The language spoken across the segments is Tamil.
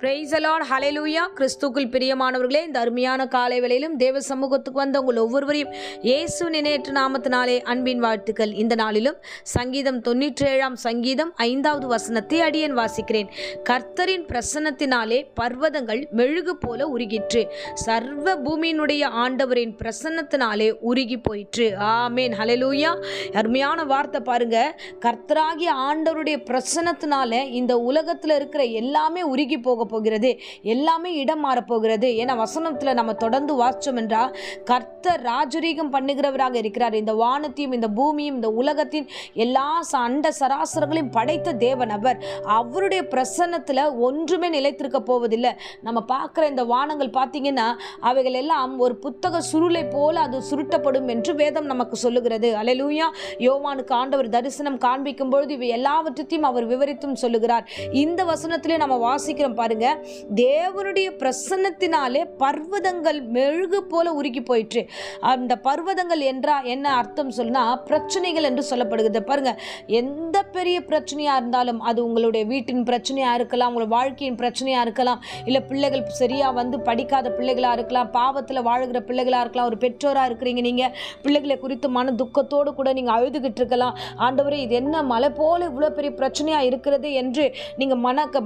பிரைஸ் தி லார்ட், ஹல்லேலூயா. கிறிஸ்துவுக்குள் பிரியமானவர்களே, இந்த அருமையான காலை வேளையிலும் தேவ சமூகத்துக்கு வந்த உங்கள் ஒவ்வொருவரையும் இயேசுவின் இணையற்ற நாமத்தினாலே அன்பின் வாழ்த்துக்கள். இந்த நாளிலும் சங்கீதம் 97 சங்கீதம் 5வது வசனத்தை அடியேன் வாசிக்கிறேன். கர்த்தரின் பிரசன்னத்தினாலே பர்வதங்கள் மெழுகு போல உருகிற்று, சர்வ பூமியினுடைய ஆண்டவரின் பிரசன்னத்தினாலே உருகி போயிற்று. ஆமேன், ஹல்லேலூயா. அருமையான வார்த்தை பாருங்க. கர்த்தராகிய ஆண்டவருடைய பிரசன்னத்தினால இந்த உலகத்தில் இருக்கிற எல்லாமே உருகி போக போகிறது, எல்லாமே இடம் மாற போகிறது. ஏன்னா வசனத்துல நம்ம தொடர்ந்து வாசிச்சோம் என்றா, கர்த்தர் ராஜரீகம் பண்ணுகிறவராக இருக்கிறார். இந்த வானத்தையும் இந்த பூமியும் இந்த உலகத்தின் எல்லா அண்ட சராசரங்களையும் படைத்த தேவன் அவர். அவருடைய பிரசன்னத்துல ஒன்றுமே நிலைத்திருக்க போவதில்லை. நம்ம பார்க்கிற இந்த வானங்கள் பார்த்தீங்கன்னா அவைகள் எல்லாம் ஒரு புத்தக சுருளை போல அது சுருட்டப்படும் என்று வேதம் நமக்கு சொல்லுகிறது. அல்லேலூயா. யோவானுக்கு ஆண்டவர் தரிசனம் காண்பிக்கும் பொழுது இவை எல்லாவற்றையும் அவர் விவரித்தும் சொல்லுகிறார். இந்த வசனத்திலே நம்ம வாசிக்கிறோம் பாருங்க. தேவனுடைய பிரசன்னத்தினாலே பர்வதங்கள் மெழுகு போல உருகி போயிற்று. அந்த பர்வதங்கள் என்றா என்ன அர்த்தம் சொன்னா, பிரச்சனைகள் என்று சொல்லப்படுகிறது. பாருங்க, எந்த பெரிய பிரச்சனையா இருந்தாலும், அது உங்களுடைய வீட்டின் பிரச்சனையா இருக்கலாம், உங்கள் வாழ்க்கையின் பிரச்சனையா இருக்கலாம், இல்ல பிள்ளைகள் சரியா படிக்காத பிள்ளைகளா இருக்கலாம், பாவத்துல வாழுகிற பிள்ளைகளா இருக்கலாம், ஒரு பெற்றோரா இருக்கிறீங்க, நீங்க பிள்ளைகளை குறித்து மன துக்கத்தோடு கூட நீங்க அழுதுகிட்டு இருக்கலாம். ஆண்டவரே, இது என்ன மலை போல இவ்வளவு பெரிய பிரச்சனையா இருக்கிறது என்று நீங்க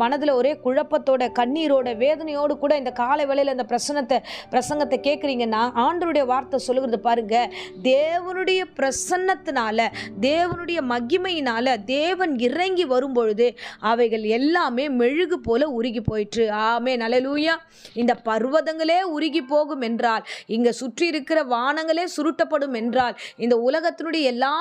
மனதுல ஒரே குழப்பத்தோட, கண்ணீரோட, வேதனையோடு கூட இந்த காலை வேளையில இந்த பிரசங்கத்தை கேட்குறீங்கன்னா, ஆண்டவருடைய வார்த்தை சொல்லுகிறது பாருங்க. தேவனுடைய பிரசன்னத்தினால, தேவனுடைய மகிமையினால தேவன் இறங்கி வரும்பொழுது அவைகள் எல்லாமே மெழுகு போல உருகி போயிற்று. ஆமென், அல்லேலூயா. இந்த பர்வதங்களே உருகி போகும் என்றால், இங்க சுற்றி இருக்கிற வானங்களே சுருட்டப்படும் என்றால், இந்த உலகத்தினுடைய எல்லா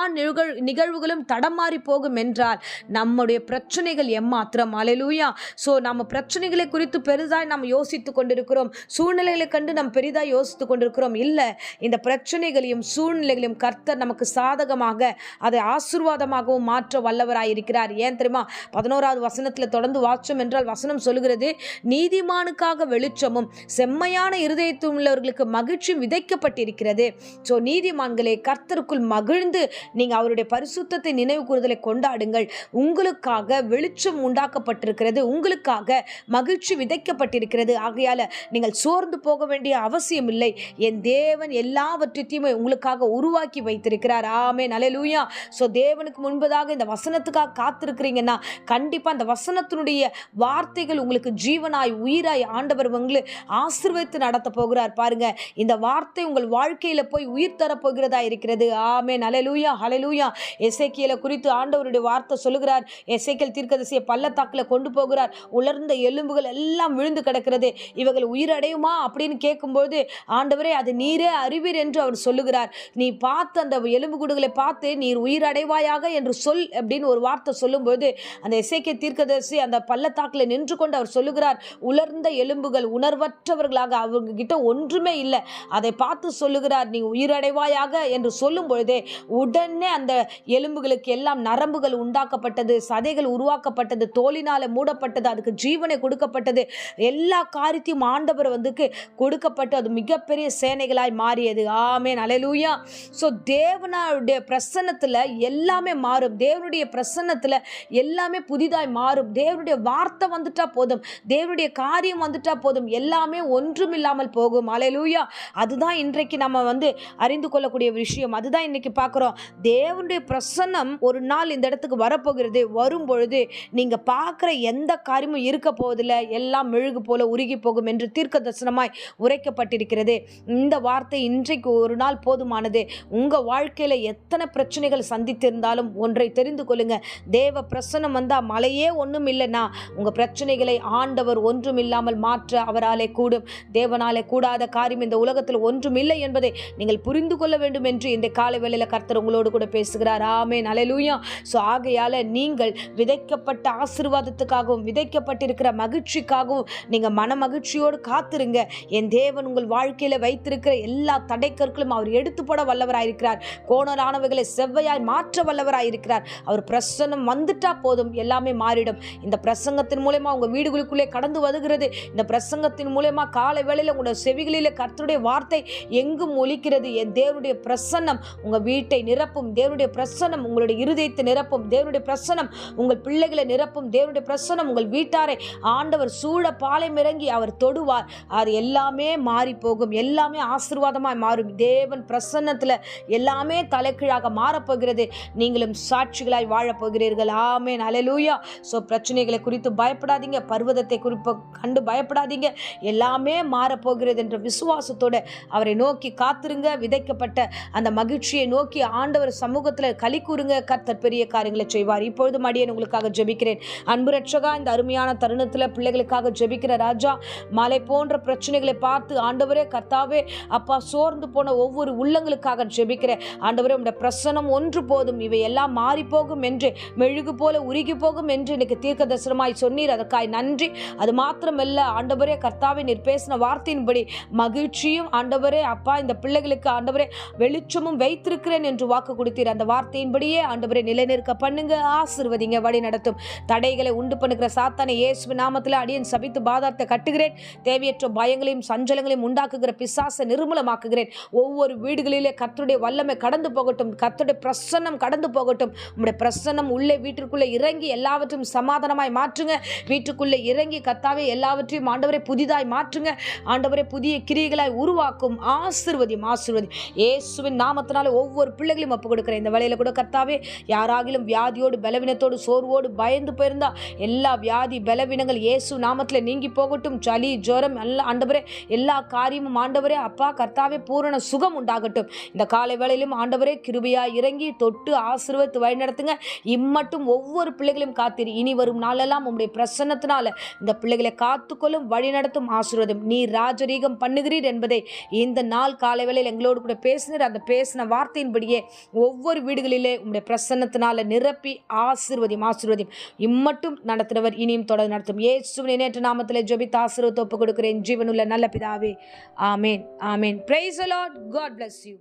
நிகழ்வுகளும் தடமாறி போகும் என்றால், நம்முடைய பிரச்சனைகள் எம்மாத்திரம். அல்லேலூயா. சோ நம்ம பிரச்சனைகளை குறித்து பெரிதாய் நாம் யோசித்துக் கொண்டிருக்கிறோம், சூழ்நிலைகளை கண்டு நாம் பெரிதாய் யோசித்துக் கொண்டிருக்கிறோம். இல்ல, இந்த பிரச்சனைகளையும் சூழ்நிலைகளையும் கர்த்தர் நமக்கு சாதகமாக, அதை ஆசீர்வாதமாகவும் மாற்ற வல்லவராயிருக்கிறார். ஏன் தெரியுமா? 11வது வசனத்தில் தொடர்ந்து வாச்சோம் என்றால் வசனம் சொல்லுகிறது, நீதிமானுக்காக வெளிச்சமும் செம்மையான இருதயத்தில் உள்ளவர்களுக்கு மகிழ்ச்சியும் விதைக்கப்பட்டிருக்கிறது. சோ நீதிமான்களே, கர்த்தருக்குள் மகிழ்ந்து நீங்க அவருடைய பரிசுத்தத்தை நினைவு கூறுதலை கொண்டாடுங்கள். உங்களுக்காக வெளிச்சம் உண்டாக்கப்பட்டிருக்கிறது, உங்களுக்காக மகிழ்ச்சி விதைக்கப்பட்டிருக்கிறது. ஆகையால நீங்கள் சோர்ந்து போக வேண்டிய அவசியம் இல்லை. என் தேவன் எல்லாவற்றையும் உங்களுக்காக உருவாக்கி வைத்திருக்கிறார். ஆமென், அல்லேலூயா. சோ தேவனுக்கு முன்பதாக இந்த வசனத்துக்காக காத்திருக்கிறீங்கன்னா, கண்டிப்பா அந்த வசனத்தினுடைய வார்த்தைகள் உங்களுக்கு ஜீவனாய் உயிராய் ஆண்டவர் உங்களை ஆசீர்வதித்து நடத்த போகிறார். பாருங்க, இந்த வார்த்தை உங்கள் வாழ்க்கையில போய் உயிர் தர போகிறதா இருக்கிறது. ஆமென், அல்லேலூயா, ஹல்லேலூயா. எசேக்கியேலை குறித்து ஆண்டவருடைய வார்த்தை சொல்லுகிறார். எசேக்கியேல் தீர்க்கதரிசியை பள்ளத்தாக்குல கொண்டு போகிறார். உலர்ந்த எலும்புகள் எல்லாம் விழுந்து கிடக்கிறது. இவர்கள் உயிரடையுமா அப்படின்னு கேட்கும்போது, ஆண்டவரே, அது நீரே அறிவீர் என்று அவர் சொல்லுகிறார். நீ பார்த்து அந்த எலும்புக்கூடுகளை பார்த்து நீர் உயிரடைவாயாக என்று சொல் அப்படின்னு ஒரு வார்த்தை சொல்லும்போது, அந்த எசேக்கியேல் தீர்க்கதரிசி அந்த பள்ளத்தாக்குல நின்று கொண்டு அவர் சொல்லுகிறார், உலர்ந்த எலும்புகள், உணர்வற்றவர்களாக, அவங்க கிட்ட ஒன்றுமே இல்லை. அதை பார்த்து சொல்லுகிறார், நீ உயிரடைவாயாக என்று சொல்லும் பொழுதே உடனே அந்த எலும்புகளுக்கு எல்லாம் நரம்புகள் உண்டாக்கப்பட்டது, சதைகள் உருவாக்கப்பட்டது, தோலினால மூடப்பட்டது, அதுக்கு ஜீவனை கொடுக்கப்பட்டது. எல்லா காரியத்தையும் ஆண்டவர் கொடுக்கப்பட்டு அது மிகப்பெரிய சேனைகளாய் மாறியது. ஆமென், அல்லேலூயா. சோ தேவனுடைய பிரசன்னத்துல எல்லாமே மாறும். தேவனுடைய பிரசன்னத்துல எல்லாமே புதிதாய் மாறும். தேவனுடைய வார்த்தை வந்துட்டா போதும், தேவனுடைய காரியம் வந்துட்டா போதும், எல்லாமே ஒன்றும் இல்லாமல் போகும். அல்லேலூயா. அதுதான் இன்றைக்கு நம்ம அறிந்து கொள்ளக்கூடிய விஷயம். அதுதான் இன்னைக்கு பார்க்கிறோம். தேவனுடைய பிரசன்னம் ஒரு நாள் இந்த இடத்துக்கு வரப்போகிறது. வரும் பொழுது நீங்க பார்க்கிற எந்த காரியமும் இருக்க போவதில்லை, எல்லாம் மெழுகு போல உருகி போகும் என்று தீர்க்க தரிசனமாய் உரைக்கப்பட்டிருக்கிறது. இந்த வார்த்தை இன்றைக்கு ஒரு நாள் போதுமானது. உங்க வாழ்க்கையில எத்தனை பிரச்சனைகள் சந்தித்திருந்தாலும் ஒன்றை தெரிந்து கொள்ளுங்க, தேவ பிரசன்னம் வந்தா மழையே ஒன்றும் இல்லைன்னா உங்க பிரச்சனைகளை ஆண்டவர் ஒன்றும் இல்லாமல் மாற்ற அவராலே கூடும். தேவனாலே கூடாத காரியம் இந்த உலகத்தில் ஒன்றும் இல்லை என்பதை நீங்கள் புரிந்து கொள்ள வேண்டும் என்று இந்த காலை வேளையில கர்த்தர் உங்களோடு கூட பேசுகிறார். ஆமென், அல்லேலூயா. சோ ஆகையால நீங்கள் விதைக்கப்பட்ட ஆசீர்வாதத்துக்காகவும் விதைக்கப்பட்டிருக்கிற மகிழ்ச்சிக்காகவும் நீங்க மன மகிழ்ச்சியோடு காத்திருங்க. என் தேவன் உங்கள் வாழ்க்கையில வைத்திருக்கிற எல்லா தடைக்கற்களும் அவர் எடுத்து போட வல்லவராயிருக்கிறார். கோணலானவைகளை செவ்வையாய் மாற்ற வல்லவராயிருக்கிறார். அவர் பிரசன்னம் வந்துட்டா போதும், எல்லாமே மாறிடும். இந்த பிரசங்கத்தின் மூலமா உங்க வீடுகளுக்குள்ளே கடந்து வருகிறது. இந்த பிரசங்கத்தின் மூலமா காலை வேளையில உங்களுடைய செவிகளிலே கர்த்தருடைய வார்த்தை எங்கும் ஒலிக்கிறது. என் தேவனுடைய பிரசன்னம் உங்க வீட்டை நிரப்பும். தேவனுடைய பிரசன்னம் உங்களுடைய இருதயத்தை நிரப்பும். தேவனுடைய பிரசன்னம் உங்கள் பிள்ளைகளை நிரப்பும். தேவனுடைய பிரசன்னம் உங்கள் வீட்டாரை ஆண்டவர் சூழ பாளையம் இறங்கி அவர் தொடுவார். அது எல்லாமே மாறி போகும், எல்லாமே ஆசீர்வாதமாய் மாறும். தேவன் பிரசன்னத்தில் எல்லாமே தலைகீழாக மாறப்போகிறது. நீங்களும் சாட்சிகளாய் வாழப்போகிறீர்கள். ஆமென், அல்லேலூயா. ஸோ பிரச்சனைகளை குறித்து பயப்படாதீங்க, பர்வதத்தை கண்டு பயப்படாதீங்க. எல்லாமே மாறப்போகிறது என்ற விசுவாசத்தோடு அவரை நோக்கி காத்திருங்க. விதைக்கப்பட்ட அந்த மகிழ்ச்சியை நோக்கி ஆண்டவர் சமூகத்தில் களி கூறுங்க. கர்த்தர் பெரிய காரியங்களை செய்வார். இப்பொழுது அடியேன் உங்களுக்காக ஜெபிக்கிறேன். அன்பு ரட்சகா, இந்த அருமையான தருணத்தில் பிள்ளைகளுக்காக ஜெபிக்கிற ராஜா, மலை போன்ற பிரச்சனைகளை பார்த்து ஆண்டவரே கர்த்தாவே அப்பா சோர்ந்து போன ஒவ்வொரு உள்ளங்களுக்காக ஜெபிக்கிறேன். ஆண்டவரே உம்முடைய பிரசன்னம் ஒன்று போதும், இவை எல்லாம் மாறி போகும் என்று, மெழுகு போல உருகி போகும் என்று எனக்கு தீர்க்க தரிசனமாய் சொன்னீர். அதற்காய் நன்றி. அது மாத்திரமல்ல ஆண்டவரே கர்த்தாவே, நீர் பேசின வார்த்தையின்படி மகிழ்ச்சியும் ஆண்டவரே அப்பா இந்த பிள்ளைகளுக்கு ஆண்டவரே வெளிச்சமும் வைத்திருக்கிறேன் என்று வாக்கு கொடுத்தீர். அந்த வார்த்தையின்படியே ஆண்டவரே நிலைநிற்க பண்ணுங்க, ஆசீர்வதிங்க, வழி நடத்தும். தடைகளை உண்டு பண்ணுகிற சாத்தானை இயேசுவின் நாமத்தில் அடியேன் சபித்து பாதாளத்தை கட்டுகிறேன். தேவையற்ற பயங்களையும் சஞ்சலங்களையும் உண்டாக்குகிற பிசாசை நிர்மூலமாக்குகிறேன். ஒவ்வொரு வீடுகளிலே கர்த்தருடைய வல்லமை கடந்து போகட்டும், கர்த்தருடைய பிரசன்னம் கடந்து போகட்டும். உம்முடைய பிரசன்னம் உள்ளே வீட்டிற்குள்ளே இறங்கி எல்லாவற்றையும் சமாதானமாய் மாற்றுங்க. வீட்டுக்குள்ளே இறங்கி கர்த்தாவே எல்லாவற்றையும் ஆண்டவரை புதிதாய் மாற்றுங்க. ஆண்டவரை புதிய கிரியைகளாய் உருவாக்கும். ஆசீர்வதியும், ஆசீர்வதி. இயேசுவின் நாமத்தினால ஒவ்வொரு பிள்ளைகளையும் ஒப்புக் கொடுக்கிறேன். இந்த வேளையில கூட கர்த்தாவே, யாராகிலும் வியாதியோடு பலவீனத்தோடு சோர்வோடு பயந்து போயிருந்தா எல்லா வியாதி பலவீனங்கள் இயேசு நாமத்தில் நீங்கி போகட்டும். சளி ஜுரம் எல்லாம் ஆண்டவரே எல்லா காரியமும் ஆண்டவரே அப்பா கர்த்தாவே பூரண சுகம் உண்டாகட்டும். இந்த காலை வேளையிலும் ஆண்டவரே கிருபையாய் இறங்கி தொட்டு ஆசீர்வதித்து வழி நடத்துங்க. இம்மட்டும் ஒவ்வொரு பிள்ளைகளையும் காத்தீர். இனி வரும் நாளெல்லாம் உம்முடைய பிரசன்னத்தினால இந்த பிள்ளைகளை காத்துக்கொள்ளும், வழி நடத்தும், ஆசீர்வதும். நீர் ராஜரீகம் பண்ணுகிறீர் என்பதை இந்த நாள் காலை வேளையில் எங்களோடு கூட பேசினீர். அந்த பேசின வார்த்தையின்படியே ஒவ்வொரு வீடுகளிலே உம்முடைய பிரசன்னத்தினால நிரப்பி ஆசீர்வதியும், ஆசீர்வதியும். இம்மட்டும் நடத்துகிறவர் இனியும் தொடர்ந்து நடத்தும். இயேசுவின் நேற்று நாமத்தில் ஜெபித்து ஆசீர்வாதத்தை ஒப்புக் கொடுக்கிறேன் ஜீவனுள்ள நல்ல பிதாவே. ஆமேன், ஆமேன். Praise the Lord. God bless you.